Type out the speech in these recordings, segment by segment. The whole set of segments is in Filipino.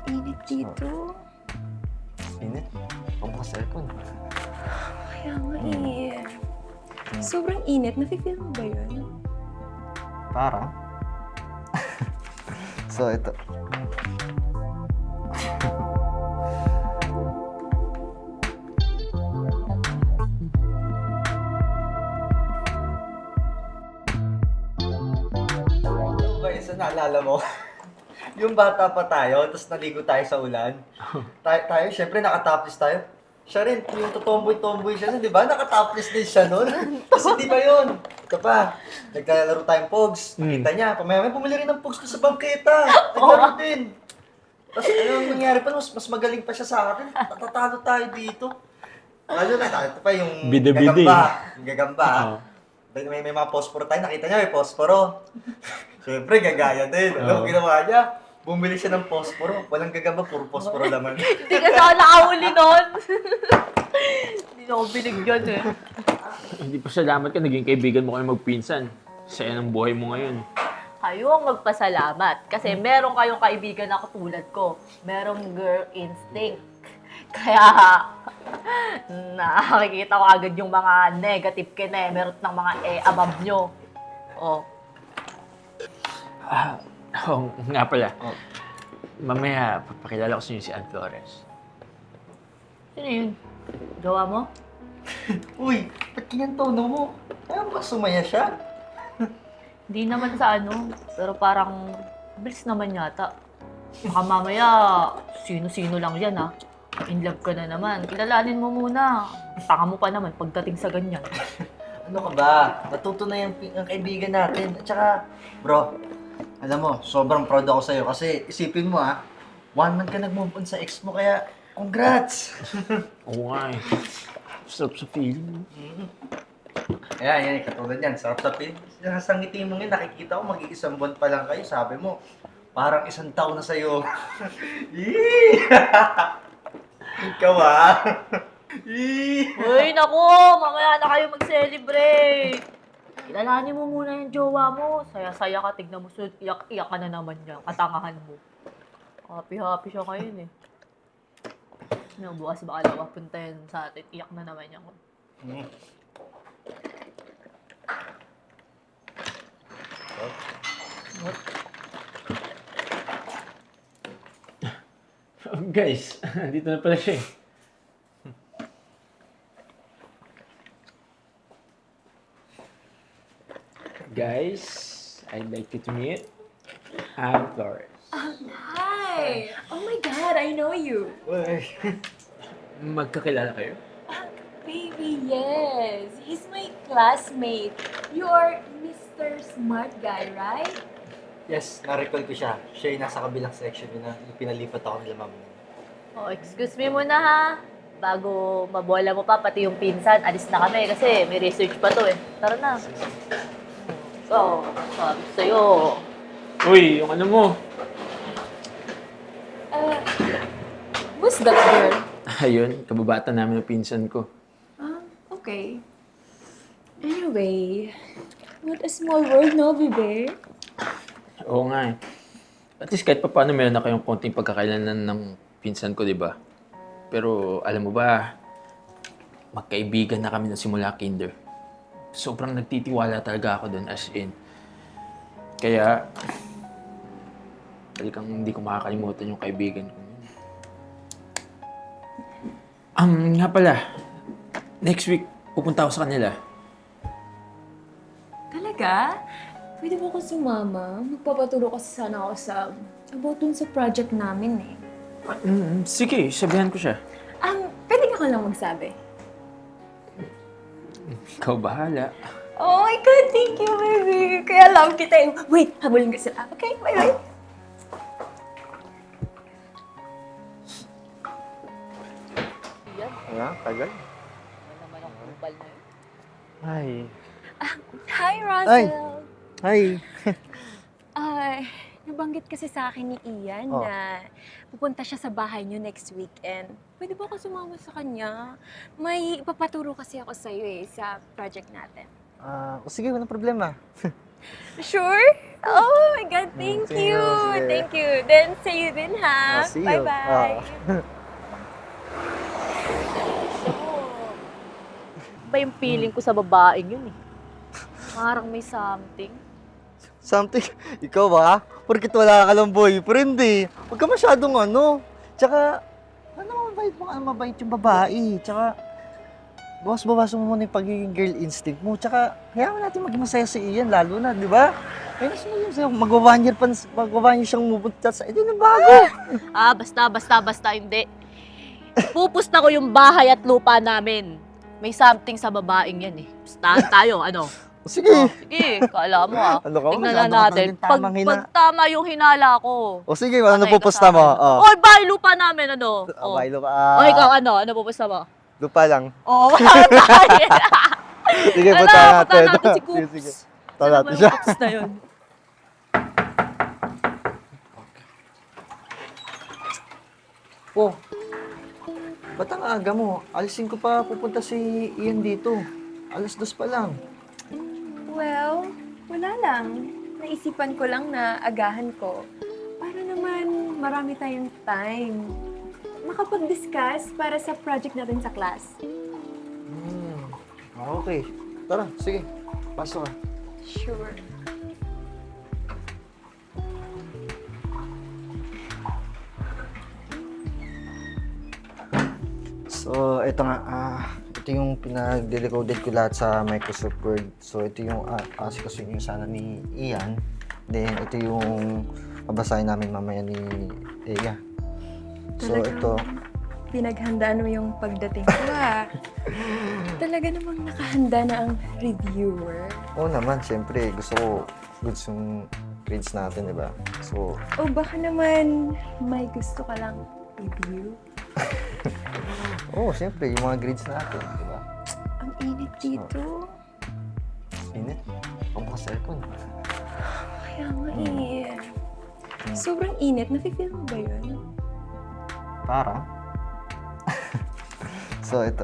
init dito. Init? Pagbukas aircon. Kaya nga eh. Sobrang init. Nafe-feel mo ba yun? Parang. So, ito. Okay, so naalala mo, yung bata pa tayo, tapos naligo tayo sa ulan. Tayo, syempre nakatopless tayo. Siya rin, yung tomboy siya, di ba? Nakatopless din siya nun. Kasi di ba yun? Ito pa, naglalaro tayong pogs. Nakita niya, pamaya pumili rin ng pogs ko sa bangketa. Naglaro din. Tapos ano ang nangyari pa, mas magaling pa siya sa akin. Tatatalo tayo dito. Lalo na, ito pa yung Bida-bida gagamba. Yung gagamba. May mga posporo tayo, nakita niya may posporo. Siyempre, gagaya din. Alam mo, ginawa niya, bumili siya ng posporo. Walang gagamba, puro posporo laman. Hindi ka sana nakahuli nun. Hindi na ako binigyan eh. Hindi pa salamat ka, naging kaibigan mo kayo magpinsan. Saya ng buhay mo ngayon. Kayo ang magpasalamat kasi meron kayong kaibigan na katulad ko. Merong girl instinct. Kaya nakikita ko agad yung mga negative kinemerot ng mga above nyo. Oh. Oo, nga pala. Mamaya, papakilala ko sa inyo si Ann Flores. Sino yun? Gawa mo? Uy, ba't ganyan tono mo? Kaya ba sumaya siya? Hindi naman sa ano, pero parang bilis naman yata. Baka mamaya, sino-sino lang yan ha. In love ka na naman. Kilalanin mo muna. Tanga mo pa naman pagdating sa ganyan. Ano ka ba? Natuto na yung kaibigan natin. At saka, bro, alam mo, sobrang proud ako sa'yo kasi isipin mo 1 month ka nag-move on sa ex mo kaya congrats! Oo nga eh. Sarap sa feeling. Yan, katulad yan. Sarap sa pin. Sa ngiti mo ngayon, nakikita ko mag-iisang buwan pa lang kayo. Sabi mo, parang 1 taon na sa'yo. Yee! Ikaw Uy, naku! Mamaya na kayo mag-celebrate! Kilalanin mo muna yung jowa mo. Saya-saya ka, tignan mo, iyak-iyak ka na naman niya. Katangahan mo. Happy-happy siya ngayon eh. Bukas baka lang mapuntahin sa atin. Iyak na naman niya. Oh, guys, dito na pala siya eh. Guys, I'd like you to meet Ann Flores. Hi! Oh my God, I know you. Magkakilala kayo? Baby, yes. He's my classmate. You're Mr. Smart Guy, right? Yes, na-recall ko siya. Siya yung nasa kabilang section yun na pinalipat ako nila ma'am. Oh, excuse me muna ha. Bago mabola mo pa, pati yung pinsan, alis na kami kasi may research pa to eh. Tara na. So, sabi sa'yo. Uy, yung ano mo. Who's that girl? Ayun, kababata namin ng pinsan ko. Okay. Anyway, what a small world, no, bebe? Oo nga eh. At least kahit pa paano meron na kayong konting pagkakailanan ng pinsan ko, di ba? Pero alam mo ba, magkaibigan na kami na simula kinder. Sobrang nagtitiwala talaga ako doon as in. Kaya, talagang hindi ko makakalimutan yung kaibigan ko. Nga pala, next week, pupunta ako sa kanila. Talaga? Pwede ba ako sumama? Magpapaturo kasi sana ako about dun sa project namin eh. Sige, sabihan ko siya. Pwede ka lang magsabi. Ikaw bahala. Oh my God, thank you, baby. Kaya love kita eh. Wait, habulin ka sila. Okay, bye-bye. Yan, Ayan, tagal. ano naman ang kupal na yun. Ay. Hi, Russell. Hi! Nabanggit kasi sa akin ni Ian Oh. na pupunta siya sa bahay niyo next weekend. Pwede ba ako sumama sa kanya? May ipapaturo kasi ako sa'yo eh, sa project natin. Sige, walang problema. Sure? Oh my God, thank Sige, you. sige. Thank you. Then, see you din, ha? See you. Bye-bye. Ba yung feeling ko sa babaeng yun eh. Parang may something. Something, ikaw ba? Porkit wala ka lang boyfriend eh. Huwag ka masyadong ano. Tsaka, mabait yung babae. Tsaka, bawas-bawas mo muna yung pagiging girl instinct mo. Tsaka, hayaan natin maging masaya si Ian, lalo na, di ba? Kaya mas maging masaya, mag-1 year siyang mupunta sa, edi na bago. Basta hindi. Pupusta ko yung bahay at lupa namin. May something sa babaeng yan eh. Basta tayo, ano? Sige. Sige, kala mo ah. Ano ka ba? Tingnan na Masyado ka natin. talagang tamang Pag tama yung hinala ko. O sige, ano Okay, pupusta mo? kasama. Oy, bahay lupa namin, ano? Oh. Abay, lupa. O, ikaw, ano? Ano pupusta mo? Lupa lang. Oh, bahay. Sige, Ala, punta natin. punta natin si Coops. Sige. Punta Saan natin ba siya. yung Coops na yun? Oh, ba't ang aga mo? Alisin ko pa pupunta si Ian dito. 2:00 pa lang. Well, wala lang. Naisipan ko lang na agahan ko. Para naman marami tayong time. Makapag-discuss para sa project natin sa class. Okay. Tara, sige. Pasok ka. Sure. So, ito nga. Ito yung pinag-decoded ko lahat sa Microsoft Word. So, ito yung asikasuhin yung sana ni Ian. Then, ito yung babasahin namin mamaya ni Eya. So, Talagang ito. Pinaghandaan mo yung pagdating ko, ha? Talaga namang nakahanda na ang reviewer. Oo naman, siyempre. Gusto ko goods yung grades natin, di ba? So, O baka naman may gusto ka lang review? oo, siyempre, yung mga grades natin, di ba? Ang init dito. Init. Pambukas aircon. Kaya nga eh. Sobrang init. Nafe-feel mo ba yun? Parang. So, ito.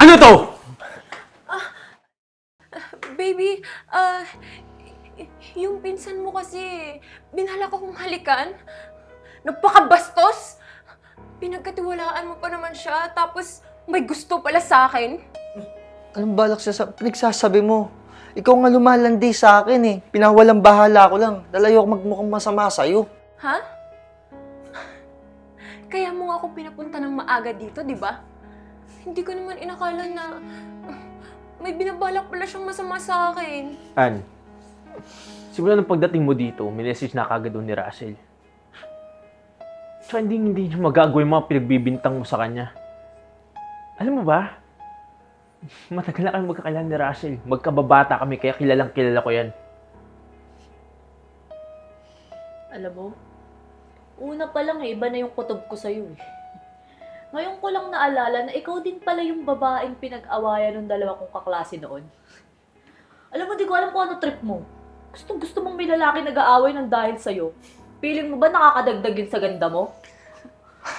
Ano to? Baby, yung pinsan mo kasi, binalak akong halikan. Napakabastos! Pinagkatiwalaan mo pa naman siya, tapos may gusto pala sa akin. Anong balak pinagsasabi mo? Ikaw nga lumalandi sa akin eh. Pinawalang bahala ko lang. Dalayo ako magmukhang masama sa'yo. Ha? Kaya mo nga ako pinapunta ng maaga dito, di ba? Hindi ko naman inakala na may binabalak pala siyang masama sa akin. An, simula ng pagdating mo dito, minessage na kagad ni Russell. So, hindi niya magagawa yung mga pinagbibintang mo sa kanya. Alam mo ba? Matagal na kami magkakailan ni Russell. Magkababata kami, kaya kilalang kilala ko yan. Alam mo, una pa lang iba na yung kutob ko sa'yo eh. Ngayon ko lang naalala na ikaw din pala yung babaeng pinag-awayan ng dalawa kong kaklase noon. Alam mo, di ko alam kung ano trip mo. Gusto mong may lalaki nag-aaway ng dahil sa'yo. Feeling mo ba nakakadagdag yun sa ganda mo?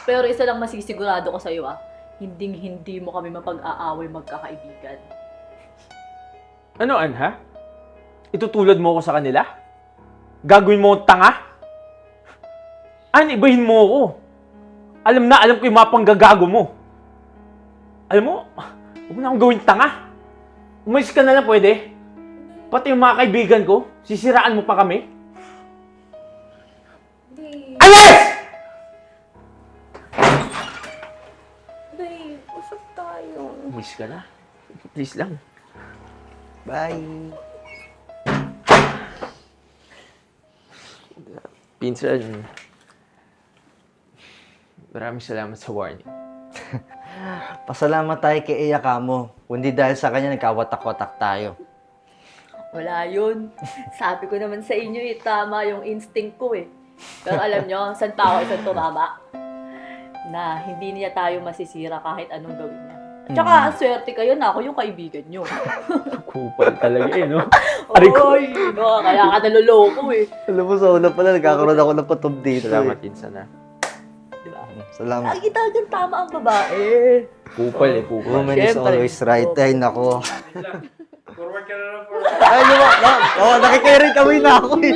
Pero isa lang masisigurado ko sa'yo hinding-hindi mo kami mapag-aaway magkakaibigan. Ano, An, ha? Itutulad mo ako sa kanila? Gagawin mo akong tanga? An, ibahin mo ako. Alam ko yung mga panggagago mo. Alam mo, huwag mo na akong gawin tanga. Umalis ka na lang pwede. Pati yung mga kaibigan ko, sisiraan mo pa kami. Babe, Alis! babe, usap tayo. Umalis ka na. Please lang. Bye! Pinsan, maraming salamat sa warning. Pasalamat tayo kay Eya Kamo. Kundi dahil sa kanya, nagkawatak-watak tayo. Wala yun. Sabi ko naman sa inyo tama yung instinct ko eh. Pero alam nyo, isang tao, isang tumama. Na hindi niya tayo masisira kahit anong gawin niya. Tsaka, swerte kayo na ako yung kaibigan nyo. Kupal talaga eh, no? Ay, no, kaya ka naloloko eh. Alam mo, sa una pala, nagkakaroon ako ng patob dito. Salamat, Insan, ha? Diba? Salamat. Nakikita dyan tama ang babae. Kupal eh, kupal. Woman is Siyempre. always right. Ay, nako. Forward ka na lang, forward. Ay, lumak na. Oo, nakikirin kami na ako eh.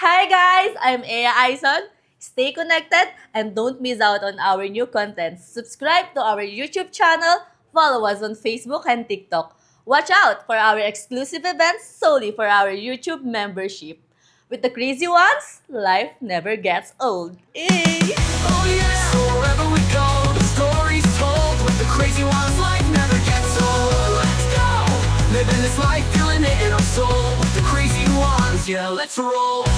Hi guys, I'm Ea Aison. Stay connected and don't miss out on our new content. Subscribe to our YouTube channel, follow us on Facebook and TikTok. Watch out for our exclusive events solely for our YouTube membership. With the crazy ones, life never gets old. Eh. Oh yeah, so wherever we go, the story's told. With the crazy ones, life never gets old. Let's go, living this life, feeling it in our soul. With the crazy ones, yeah, let's roll.